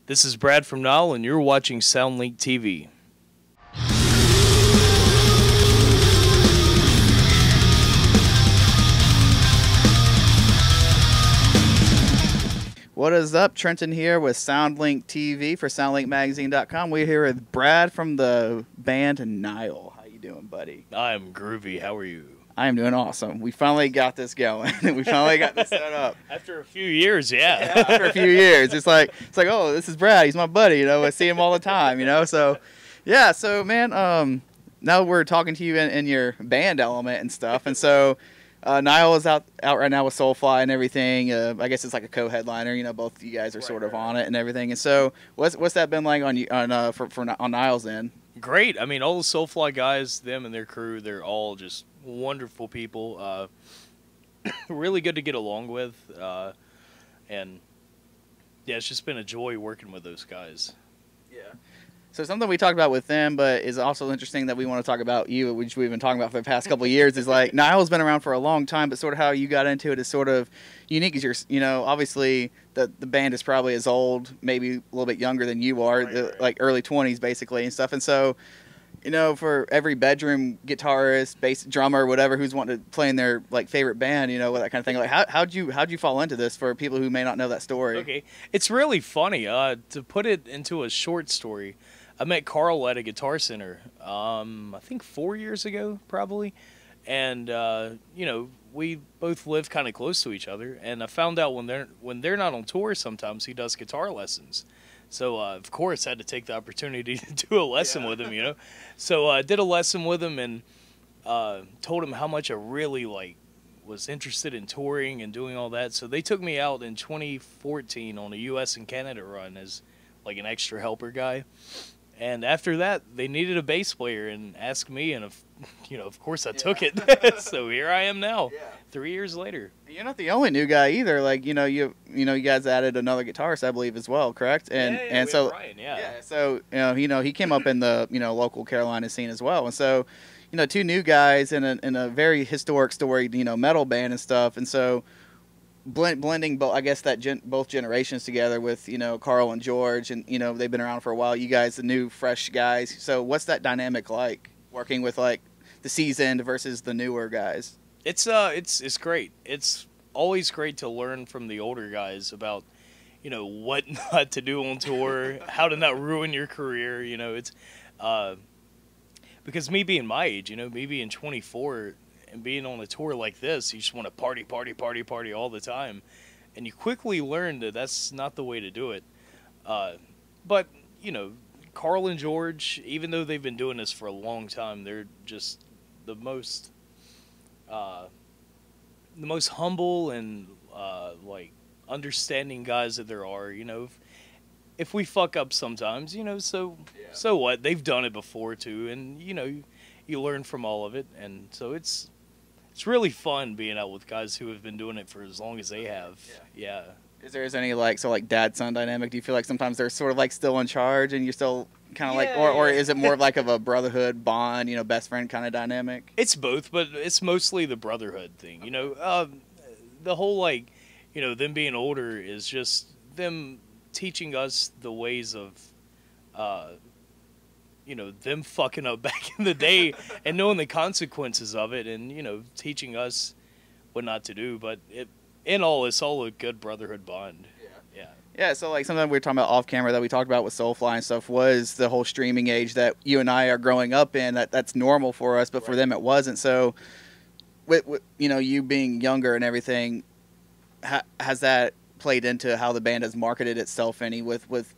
This is Brad from Nile, and you're watching SoundlinkTV. What is up? Trenton here with SoundlinkTV for SoundlinkMagazine.com. We're here with Brad from the band Nile. How you doing, buddy? I'm groovy. How are you? I am doing awesome. We finally got this going. We finally got this set up. After a few years, yeah. After a few years. It's like, oh, this is Brad. He's my buddy, you know. I see him all the time, you know. So, yeah. So, man, now we're talking to you in your band element and stuff. And so, Nile is out right now with Soulfly and everything. I guess it's like a co-headliner. You know, both of you guys are sort of on it and everything. And so, what's that been like on Nile's end? Great. I mean, all the Soulfly guys, them and their crew, they're all just wonderful people. Really good to get along with. And yeah, it's just been a joy working with those guys. Yeah. So something we talked about with them, but is also interesting that we want to talk about you, which we've been talking about for the past couple of years, is like Nile's been around for a long time, but sort of how you got into it is sort of unique. As you're, you know, obviously the band is probably as old, maybe a little bit younger than you are, right. Like early 20s basically and stuff. And so, you know, for every bedroom guitarist, bass, drummer, whatever, who's wanting to play in their like favorite band, you know, that kind of thing. Like, how'd you fall into this for people who may not know that story? Okay, it's really funny. To put it into a short story, I met Carl at a Guitar Center, I think 4 years ago, probably. And, you know, we both live kind of close to each other. And I found out when they're not on tour, sometimes he does guitar lessons. So, of course, I had to take the opportunity to do a lesson with him, you know. So I did a lesson with him and told him how much I really, like, was interested in touring and doing all that. So they took me out in 2014 on a U.S. and Canada run as, like, an extra helper guy. And after that, they needed a bass player and asked me, and you know, of course, I took it. So here I am now, 3 years later. You're not the only new guy either. Like you guys added another guitarist, I believe, as well, correct? And so Ryan, so he came up in the local Carolina scene as well. And so, two new guys in a very historic storied metal band and stuff. And so, blending both, I guess both generations together with Carl and George, and they've been around for a while. You guys, the new fresh guys. So what's that dynamic like working with like the seasoned versus the newer guys? It's great. It's always great to learn from the older guys about what not to do on tour, how to not ruin your career. It's because me being my age, me being 24. And being on a tour like this, you just want to party all the time. And you quickly learn that that's not the way to do it. But, Carl and George, even though they've been doing this for a long time, they're just the most humble and, like, understanding guys that there are. If we fuck up sometimes, so what? They've done it before, too. And, you learn from all of it. And so it's really fun being out with guys who have been doing it for as long as they have. Yeah. Is there any like dad-son dynamic? Do you feel like sometimes they're sort of like still in charge and you're still kind of or is it more of like of a brotherhood bond, best friend kind of dynamic? It's both, but it's mostly the brotherhood thing. The whole them being older is just them teaching us the ways of them fucking up back in the day and knowing the consequences of it and, teaching us what not to do. But in all, it's all a good brotherhood bond. Yeah, so like something we were talking about off camera that we talked about with Soulfly and stuff was the whole streaming age that you and I are growing up in. That's normal for us, but for them it wasn't. So with you being younger and everything, has that played into how the band has marketed itself any with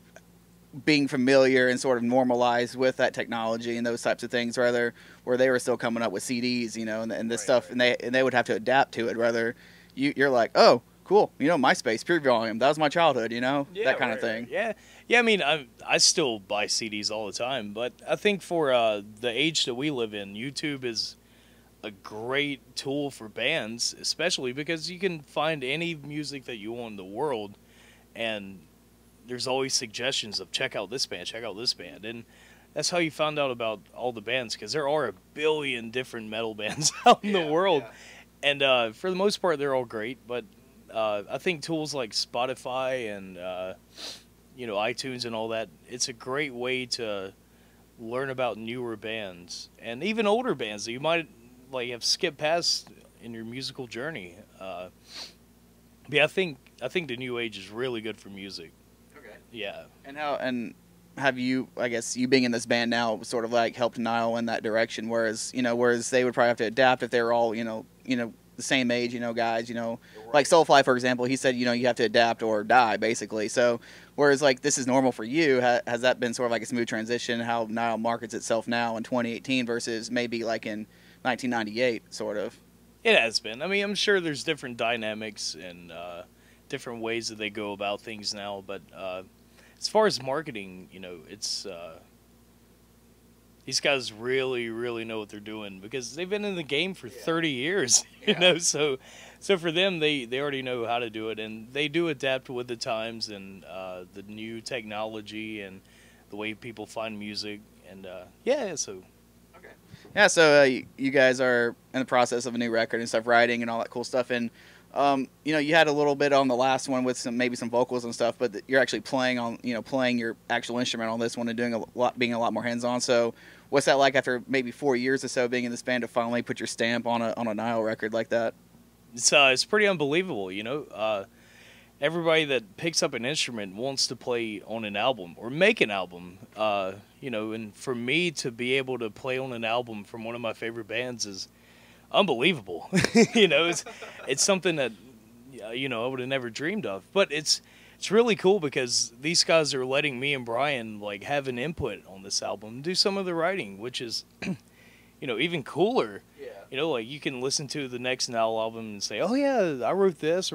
being familiar and sort of normalized with that technology and those types of things, rather where they were still coming up with CDs, and this stuff, and they would have to adapt to it. Rather, you're like, oh, cool, MySpace, Pure Volume, that was my childhood, that kind of thing. Yeah. I mean, I still buy CDs all the time, but I think for the age that we live in, YouTube is a great tool for bands, especially because you can find any music that you want in the world, and there's always suggestions of check out this band, and that's how you found out about all the bands, because there are a billion different metal bands out in the world, and for the most part they're all great, but I think tools like Spotify and iTunes and all that, it's a great way to learn about newer bands and even older bands that you might like have skipped past in your musical journey. But yeah, I think the new age is really good for music. Okay. Yeah. And have you, I guess, you being in this band now, sort of like helped Nile in that direction? Whereas they would probably have to adapt if they were all the same age, guys, like Soulfly, for example. He said, you have to adapt or die, basically. So, whereas like this is normal for you, has that been sort of like a smooth transition? How Nile markets itself now in 2018 versus maybe like in 1998, sort of? It has been. I mean, I'm sure there's different dynamics and different ways that they go about things now, but as far as marketing, it's these guys really, really know what they're doing because they've been in the game for 30 years, So for them, they already know how to do it, and they do adapt with the times and the new technology and the way people find music, and so. Yeah, so you guys are in the process of a new record and stuff, writing and all that cool stuff, and you had a little bit on the last one with maybe some vocals and stuff, but you're actually playing your actual instrument on this one and being a lot more hands-on. So, what's that like after maybe 4 years or so being in this band to finally put your stamp on a Nile record like that? It's pretty unbelievable, Everybody that picks up an instrument wants to play on an album or make an album, and for me to be able to play on an album from one of my favorite bands is unbelievable. It's something that I would have never dreamed of, but it's really cool because these guys are letting me and Brian like have an input on this album, do some of the writing, which is even cooler. Like you can listen to the next Nile album and say, oh yeah, I wrote this,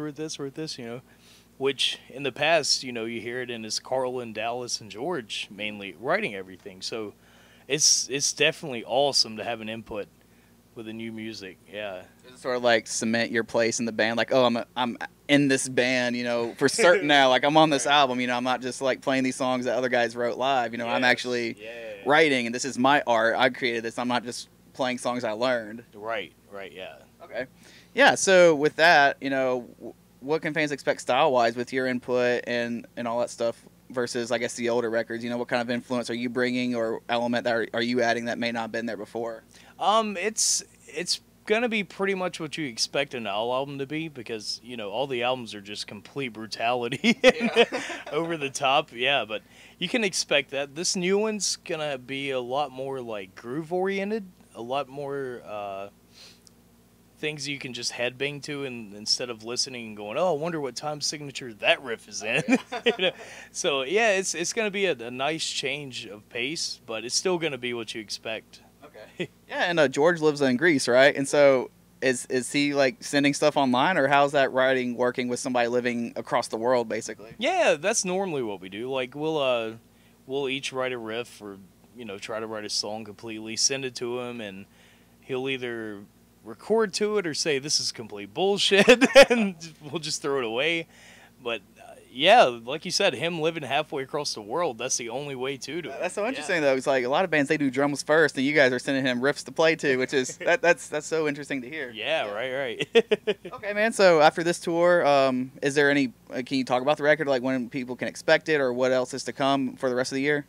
which in the past, you hear it in as Carl and Dallas and George mainly writing everything. So it's definitely awesome to have an input with the new music. Yeah. Does it sort of like cement your place in the band? Like, oh, I'm in this band, for certain now. Like I'm on this album, I'm not just like playing these songs that other guys wrote live. Yes. I'm actually writing, and this is my art. I created this. I'm not just playing songs I learned. Right, yeah. Okay. Yeah, so with that, what can fans expect style-wise with your input and all that stuff versus, I guess, the older records? What kind of influence are you bringing or element that are you adding that may not have been there before? It's going to be pretty much what you expect an Nile album to be because, all the albums are just complete brutality over the top. Yeah, but you can expect that. This new one's going to be a lot more, like, groove-oriented, a lot more things you can just headbang to instead of listening and going, oh, I wonder what time signature that riff is in. So, yeah, it's going to be a nice change of pace, but it's still going to be what you expect. Okay. Yeah, and George lives in Greece, right? And so is he, like, sending stuff online, or how's that writing working with somebody living across the world, basically? Yeah, that's normally what we do. Like, we'll each write a riff or, try to write a song completely, send it to him, and he'll either record to it or say this is complete bullshit and we'll just throw it away. But yeah, like you said, him living halfway across the world, that's the only way to do it. That's so interesting though. It's like a lot of bands, they do drums first, and you guys are sending him riffs to play to, which is that's so interesting to hear. Yeah. Right. Okay, man, so after this tour, is there any can you talk about the record, like when people can expect it or what else is to come for the rest of the year?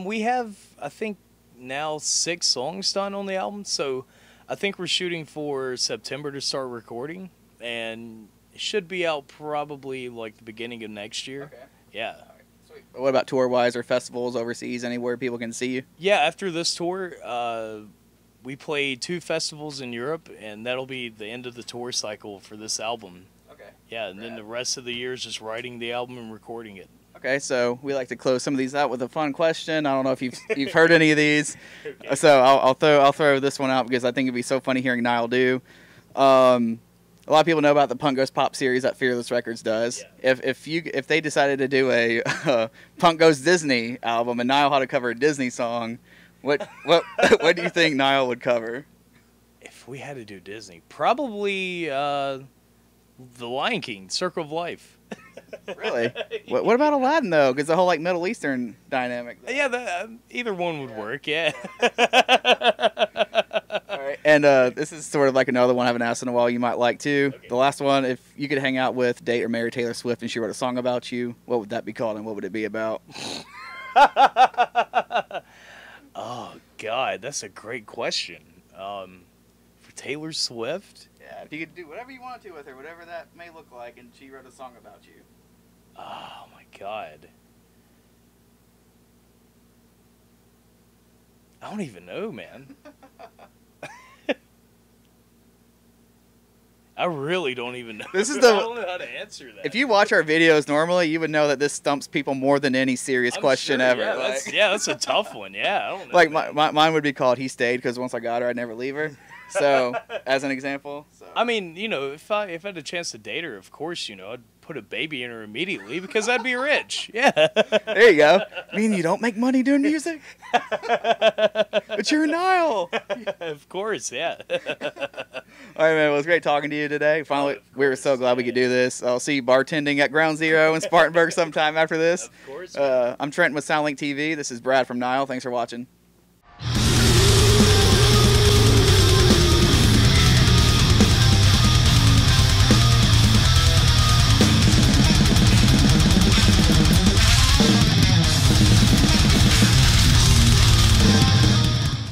We have, I think, now 6 songs done on the album, so I think we're shooting for September to start recording, and it should be out probably like the beginning of next year. Okay. Yeah. All right. Sweet. What about tour-wise or festivals overseas, anywhere people can see you? Yeah, after this tour, we play 2 festivals in Europe, and that'll be the end of the tour cycle for this album. Okay. Yeah, and then the rest of the year is just writing the album and recording it. Okay, so we like to close some of these out with a fun question. I don't know if you've heard any of these, okay. So I'll throw this one out because I think it'd be so funny hearing Nile do. A lot of people know about the Punk Goes Pop series that Fearless Records does. Yeah. If they decided to do a Punk Goes Disney album and Nile had to cover a Disney song, what do you think Nile would cover? If we had to do Disney, probably The Lion King, Circle of Life. Really? What about Aladdin though? Because the whole like Middle Eastern dynamic. Yeah, either one would work. Yeah. All right. And this is sort of like another one I haven't asked in a while you might like too. Okay. The last one, if you could hang out with, date, or marry Taylor Swift and she wrote a song about you, what would that be called and what would it be about? Oh, God, that's a great question. For Taylor Swift? Yeah, if you could do whatever you wanted to with her, whatever that may look like, and she wrote a song about you. Oh, my God. I don't even know, man. I really don't even know. This is I the- don't know how to answer that. If you watch our videos normally, you would know that this stumps people more than any serious I'm question sure, ever. Yeah, Like- that's a tough one. Yeah, I don't know. Like man. mine would be called "He Stayed" because once I got her, I'd never leave her. So, as an example. So. I mean, you know, if I had a chance to date her, of course, you know, I'd put a baby in her immediately because I'd be rich. Yeah. There you go. I mean, you don't make money doing music, but you're a Nile. Of course, yeah. All right, man. Well, it was great talking to you today. Finally, we were so glad we could do this. I'll see you bartending at Ground Zero in Spartanburg sometime after this. Of course. I'm Trenton with SoundlinkTV. This is Brad from Nile. Thanks for watching.